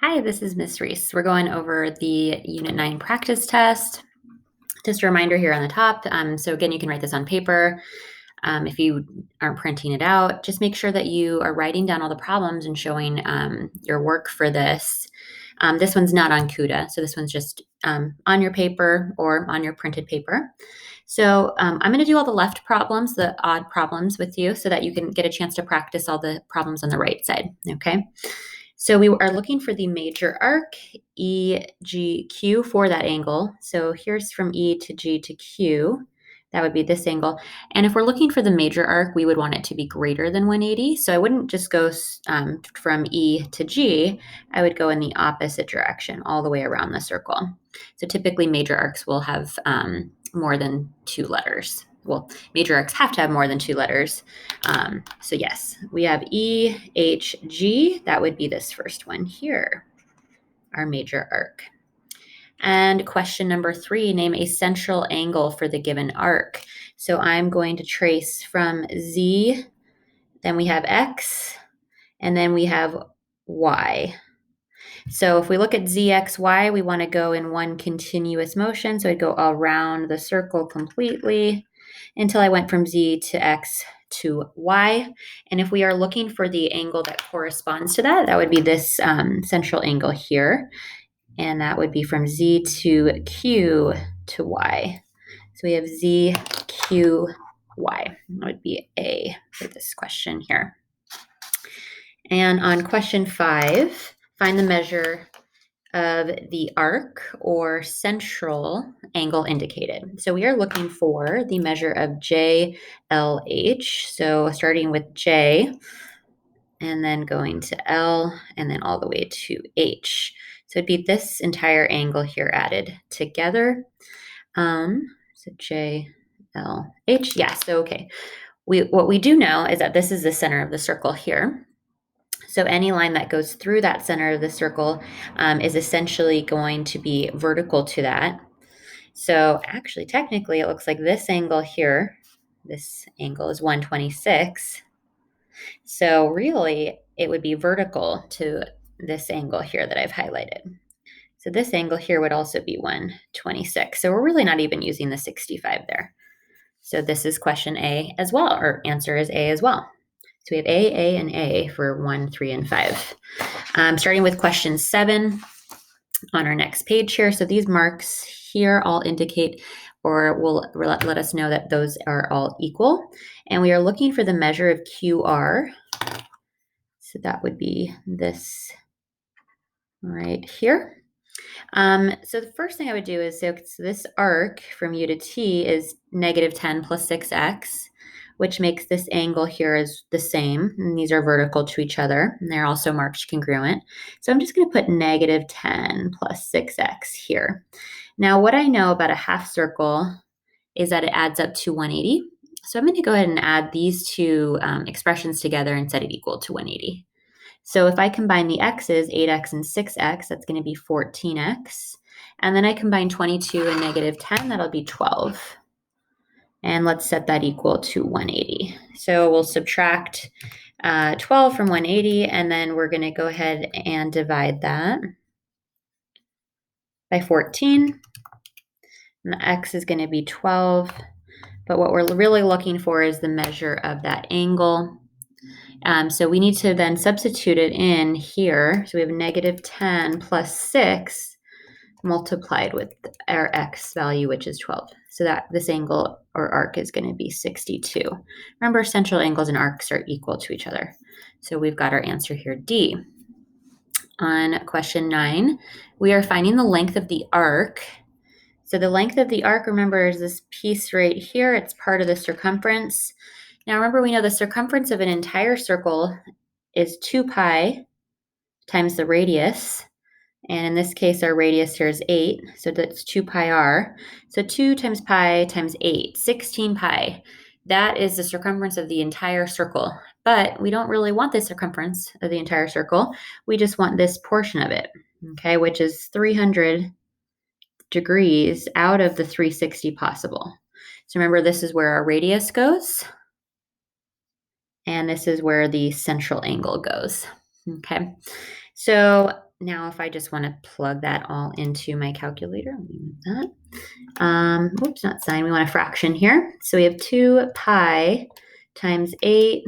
Hi, this is Miss Reese. We're going over the Unit 9 practice test. Just a reminder here on the top. So again, you can write this on paper. If you aren't printing it out, just make sure that you are writing down all the problems and showing your work for this. This one's not on CUDA, so this one's just on your paper or on your printed paper. So I'm going to do all the left problems, the odd problems with you, so that you can get a chance to practice all the problems on the right side, okay? So we are looking for the major arc, E, G, Q for that angle. So here's from E to G to Q. That would be this angle. And if we're looking for the major arc, we would want it to be greater than 180. So I wouldn't just go from E to G. I would go in the opposite direction all the way around the circle. So typically major arcs will have more than 2 letters. Well, major arcs have to have more than 2 letters. So yes, we have E, H, G. That would be this first one here, our major arc. And question number 3, name a central angle for the given arc. So I'm going to trace from Z, then we have X, and then we have Y. So if we look at ZXY, we want to go in one continuous motion. So I'd go around the circle completely until I went from Z to X to Y. And if we are looking for the angle that corresponds to that, that would be this central angle here. And that would be from Z to Q to Y. So we have Z, Q, Y. That would be A for this question here. And on question 5, find the measure of the arc or central angle indicated. So we are looking for the measure of JLH. So starting with J and then going to L and then all the way to H. So it'd be this entire angle here added together. So JLH. Yeah, so okay. What we do know is that this is the center of the circle here. So any line that goes through that center of the circle is essentially going to be vertical to that. So actually, technically, it looks like this angle here, this angle is 126. So really, it would be vertical to this angle here that I've highlighted. So this angle here would also be 126. So we're really not even using the 65 there. So this is question A as well, or answer is A as well. So we have A, and A for 1, 3, and 5. Starting with question 7 on our next page here. So these marks here all indicate or will let us know that those are all equal. And we are looking for the measure of QR. So that would be this right here. So the first thing I would do is, so this arc from U to T is -10 plus 6x, which makes this angle here is the same. And these are vertical to each other, and they're also marked congruent. So I'm just going to put -10 plus 6x here. Now, what I know about a half circle is that it adds up to 180. So I'm going to go ahead and add these two expressions together and set it equal to 180. So if I combine the x's, 8x and 6x, that's going to be 14x. And then I combine 22 and -10, that'll be 12. And let's set that equal to 180. So we'll subtract 12 from 180, and then we're going to go ahead and divide that by 14. And the x is going to be 12. But what we're really looking for is the measure of that angle. So we need to then substitute it in here. So we have -10 plus 6 multiplied with our x value, which is 12. So that this angle or arc is going to be 62. Remember, central angles and arcs are equal to each other. So we've got our answer here, D. On question 9, we are finding the length of the arc. So the length of the arc, remember, is this piece right here. It's part of the circumference. Now remember, we know the circumference of an entire circle is 2 pi times the radius. And in this case, our radius here is 8, so that's 2 pi r. So 2 times pi times 8, 16 pi. That is the circumference of the entire circle. But we don't really want the circumference of the entire circle. We just want this portion of it, okay, which is 300 degrees out of the 360 possible. So remember, this is where our radius goes. And this is where the central angle goes, okay? So now if I just want to plug that all into my calculator, let me move that. Oops, not sign. We want a fraction here. So we have 2 pi times 8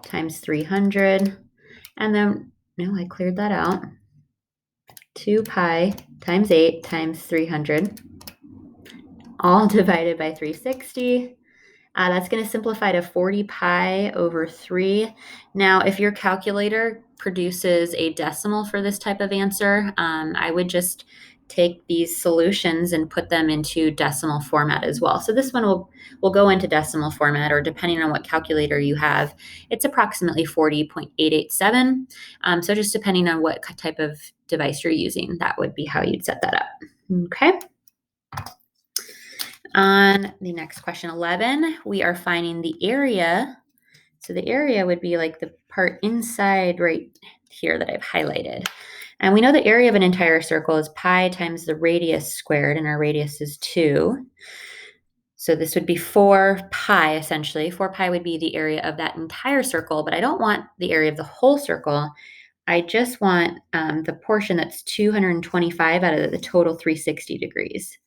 times 300. And then, no, I cleared that out. 2 pi times 8 times 300, all divided by 360. That's going to simplify to 40 pi over 3. Now, if your calculator produces a decimal for this type of answer, I would just take these solutions and put them into decimal format as well. So this one will go into decimal format, or depending on what calculator you have, it's approximately 40.887. So just depending on what type of device you're using, that would be how you'd set that up. Okay. On the next question, 11, we are finding the area. So the area would be like the part inside right here that I've highlighted. And we know the area of an entire circle is pi times the radius squared, and our radius is 2. So this would be 4 pi, essentially. 4 pi would be the area of that entire circle, but I don't want the area of the whole circle. I just want the portion that's 225 out of the total 360 degrees.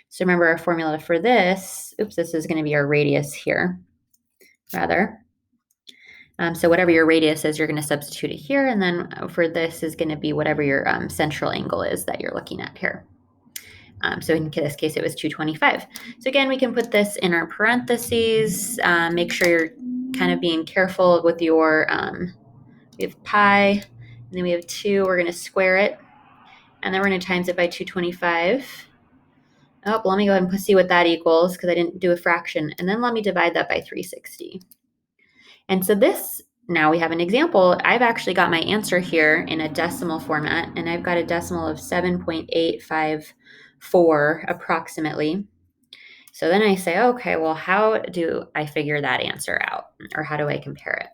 So remember our formula for this, this is going to be our radius here, rather. So whatever your radius is, you're going to substitute it here. And then for this is going to be whatever your central angle is that you're looking at here. So in this case, it was 225. So again, we can put this in our parentheses. Make sure you're kind of being careful with your, we have pi, and then we have 2. We're going to square it. And then we're going to times it by 225. Oh, let me go ahead and see what that equals because I didn't do a fraction. And then let me divide that by 360. And so this, now we have an example. I've actually got my answer here in a decimal format, and I've got a decimal of 7.854 approximately. So then I say, okay, well, how do I figure that answer out? Or how do I compare it?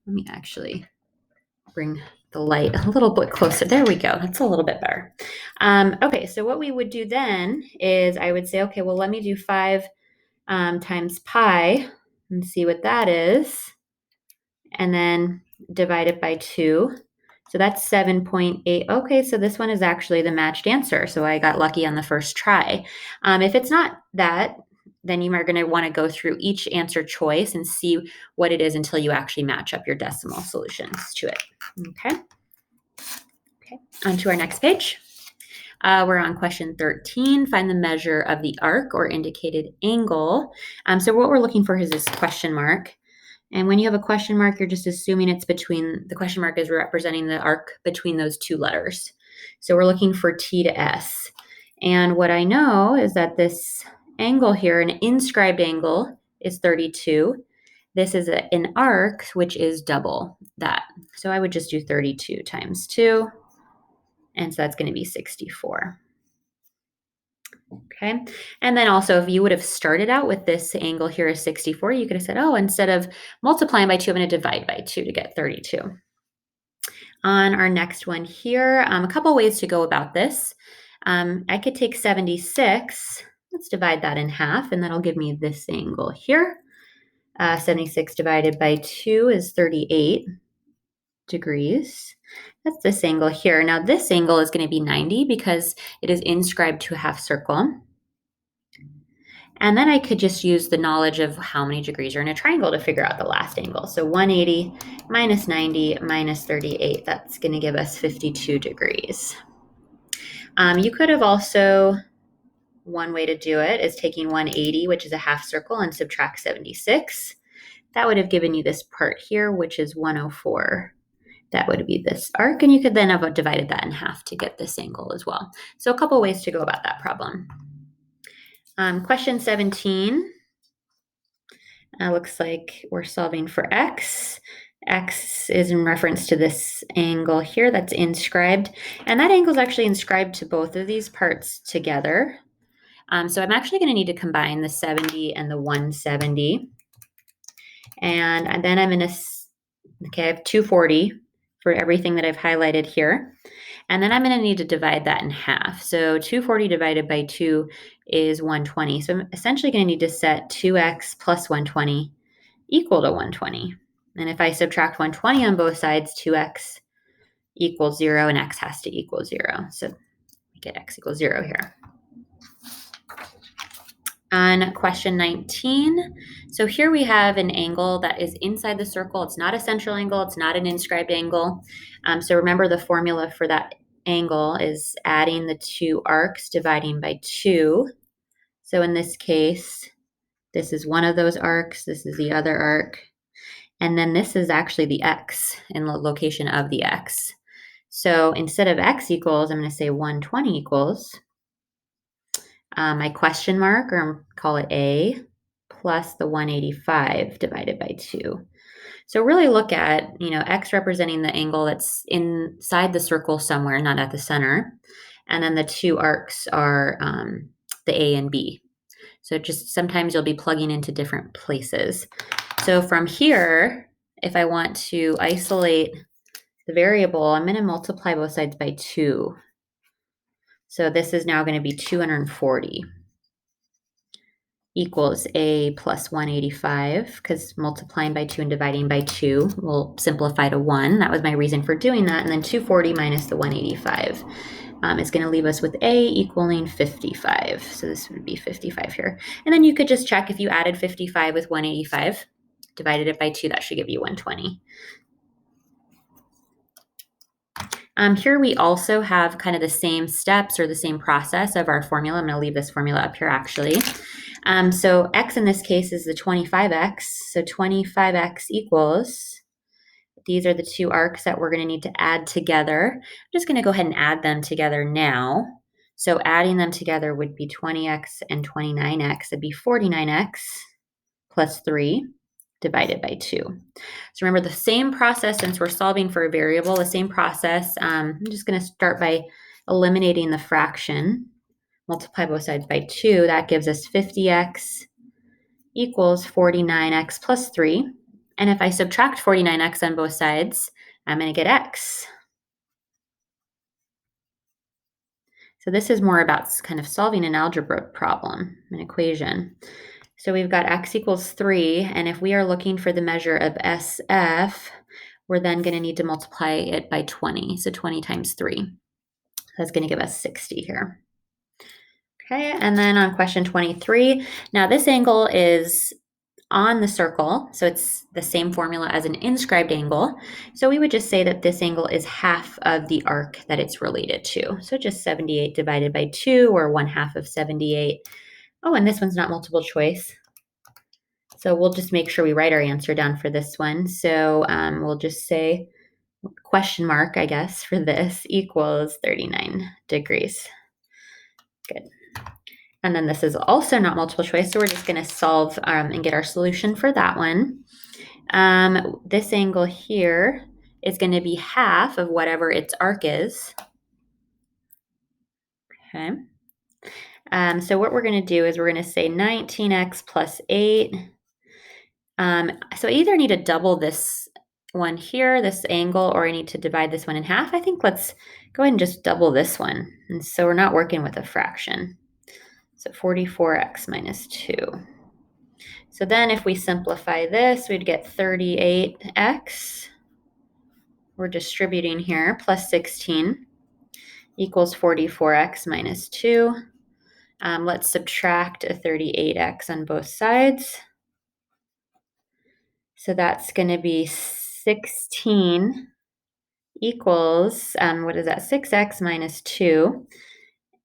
Let me actually bring the light a little bit closer. There we go. That's a little bit better. Okay, so what we would do then is I would say, okay, well, let me do 5 times pi and see what that is. And then divide it by 2. So that's 7.8. Okay, so this one is actually the matched answer. So I got lucky on the first try. If it's not that, then you are going to want to go through each answer choice and see what it is until you actually match up your decimal solutions to it. Okay. On to our next page. We're on question 13. Find the measure of the arc or indicated angle. So what we're looking for is this question mark. And when you have a question mark, you're just assuming it's between, the question mark is representing the arc between those 2 letters. So we're looking for T to S. And what I know is that this angle here, an inscribed angle, is 32. This is an arc, which is double that. So I would just do 32 times 2. And so that's going to be 64. Okay. And then also, if you would have started out with this angle here is 64, you could have said, oh, instead of multiplying by 2, I'm going to divide by 2 to get 32. On our next one here, a couple ways to go about this. I could take 76. Let's divide that in half, and that'll give me this angle here. 76 divided by 2 is 38 degrees. That's this angle here. Now this angle is going to be 90 because it is inscribed to a half circle. And then I could just use the knowledge of how many degrees are in a triangle to figure out the last angle. So 180 minus 90 minus 38, that's going to give us 52 degrees. You could have also, one way to do it is taking 180, which is a half circle, and subtract 76. That would have given you this part here, which is 104. That would be this arc, and you could then have divided that in half to get this angle as well. So a couple ways to go about that problem. Question 17. Looks like we're solving for x. X is in reference to this angle here that's inscribed, and that angle is actually inscribed to both of these parts together. So I'm actually going to need to combine the 70 and the 170. And then I'm going to, okay, I have 240 for everything that I've highlighted here. And then I'm going to need to divide that in half. So 240 divided by 2 is 120. So I'm essentially going to need to set 2x plus 120 equal to 120. And if I subtract 120 on both sides, 2x equals 0 and x has to equal 0. So we get x equals 0 here. On question 19, so here we have an angle that is inside the circle. It's not a central angle. It's not an inscribed angle. So remember the formula for that angle is adding the two arcs, dividing by 2. So in this case, this is one of those arcs. This is the other arc. And then this is actually the x in the location of the x. So instead of x equals, I'm going to say 120 equals my question mark, or call it A, plus the 185 divided by 2. So really look at, x representing the angle that's inside the circle somewhere, not at the center. And then the two arcs are the A and B. So just sometimes you'll be plugging into different places. So from here, if I want to isolate the variable, I'm going to multiply both sides by 2. So this is now going to be 240 equals A plus 185, because multiplying by 2 and dividing by 2 will simplify to 1. That was my reason for doing that. And then 240 minus the 185 is going to leave us with A equaling 55. So this would be 55 here. And then you could just check if you added 55 with 185, divided it by 2, that should give you 120. Here we also have kind of the same steps or the same process of our formula. I'm going to leave this formula up here actually. So x in this case is the 25x. So 25x equals, these are the two arcs that we're going to need to add together. I'm just going to go ahead and add them together now. So adding them together would be 20x and 29x. It'd be 49x plus 3 divided by 2. So remember the same process, since we're solving for a variable, the same process. I'm just going to start by eliminating the fraction. Multiply both sides by 2. That gives us 50x equals 49x plus 3. And if I subtract 49x on both sides, I'm going to get x. So this is more about kind of solving an algebra problem, an equation. So we've got x equals 3, and if we are looking for the measure of SF, we're then going to need to multiply it by 20. So 20 times 3. That's going to give us 60 here. Okay, and then on question 23, now this angle is on the circle, so it's the same formula as an inscribed angle. So we would just say that this angle is half of the arc that it's related to. So just 78 divided by 2, or 1/2 of 78. Oh, and this one's not multiple choice. So we'll just make sure we write our answer down for this one. So we'll just say question mark, I guess, for this equals 39 degrees. Good. And then this is also not multiple choice, so we're just going to solve and get our solution for that one. This angle here is going to be half of whatever its arc is. Okay. So what we're going to do is we're going to say 19x plus 8. So I either need to double this one here, this angle, or I need to divide this one in half. I think let's go ahead and just double this one. And so we're not working with a fraction. So 44x minus 2. So then if we simplify this, we'd get 38x. We're distributing here, plus 16 equals 44x minus 2. Let's subtract a 38x on both sides. So that's going to be 16 equals, what is that, 6x minus 2.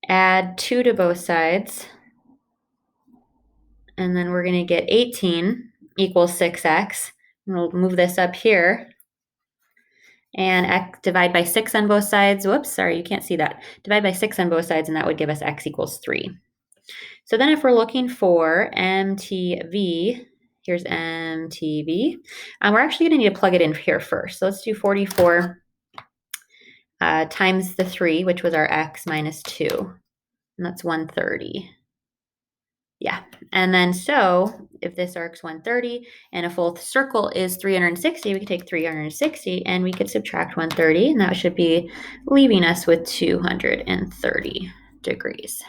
Add 2 to both sides. And then we're going to get 18 equals 6x. We'll move this up here. And x, divide by 6 on both sides. Whoops, sorry, you can't see that. Divide by 6 on both sides, and that would give us x equals 3. So then if we're looking for MTV, here's MTV. We're actually going to need to plug it in here first. So let's do 44 times the 3, which was our x minus 2. And that's 130. Yeah, and then so if this arc's 130 and a full circle is 360, we could take 360 and we could subtract 130, and that should be leaving us with 230 degrees.